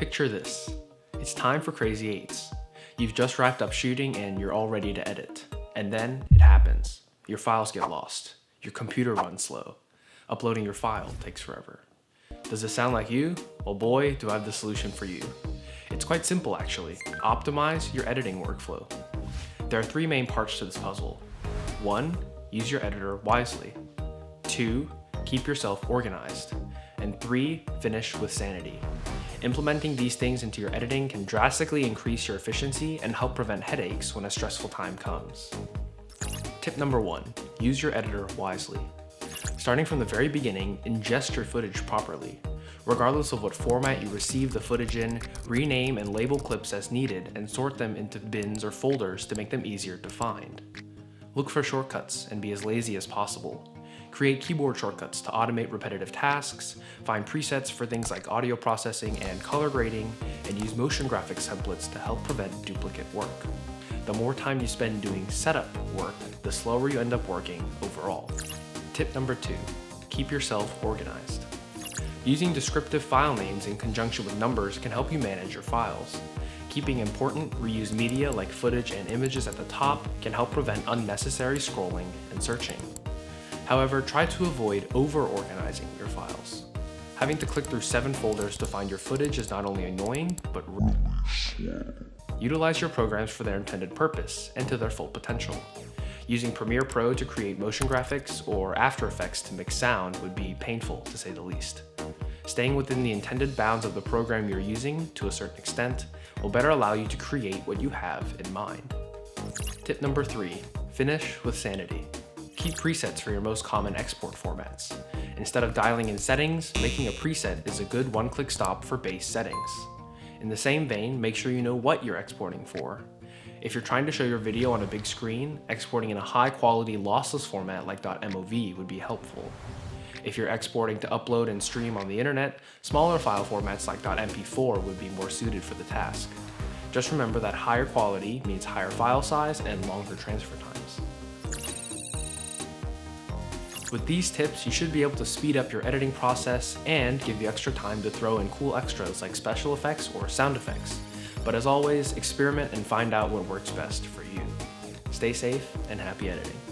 Picture this. It's time for Crazy Eights. You've just wrapped up shooting and you're all ready to edit. And then it happens. Your files get lost. Your computer runs slow. Uploading your file takes forever. Does this sound like you? Well boy, do I have the solution for you. It's quite simple actually. Optimize your editing workflow. There are three main parts to this puzzle. 1. Use your editor wisely. 2. Keep yourself organized. And 3. Finish with sanity. Implementing these things into your editing can drastically increase your efficiency and help prevent headaches when a stressful time comes. Tip number 1. Use your editor wisely. Starting from the very beginning, ingest your footage properly. Regardless of what format you receive the footage in, rename and label clips as needed and sort them into bins or folders to make them easier to find. Look for shortcuts and be as lazy as possible. Create keyboard shortcuts to automate repetitive tasks, find presets for things like audio processing and color grading, and use motion graphics templates to help prevent duplicate work. The more time you spend doing setup work, the slower you end up working overall. Tip number 2, keep yourself organized. Using descriptive file names in conjunction with numbers can help you manage your files. Keeping important, reused media like footage and images at the top can help prevent unnecessary scrolling and searching. However, try to avoid over-organizing your files. Having to click through 7 folders to find your footage is not only annoying, but utilize your programs for their intended purpose and to their full potential. Using Premiere Pro to create motion graphics or After Effects to mix sound would be painful, to say the least. Staying within the intended bounds of the program you're using, to a certain extent, will better allow you to create what you have in mind. Tip number 3, finish with sanity. Keep presets for your most common export formats. Instead of dialing in settings, making a preset is a good one-click stop for base settings. In the same vein, make sure you know what you're exporting for. If you're trying to show your video on a big screen, exporting in a high-quality lossless format like .mov would be helpful. If you're exporting to upload and stream on the internet, smaller file formats like .mp4 would be more suited for the task. Just remember that higher quality means higher file size and longer transfer times. With these tips, you should be able to speed up your editing process and give you extra time to throw in cool extras like special effects or sound effects. But as always, experiment and find out what works best for you. Stay safe and happy editing.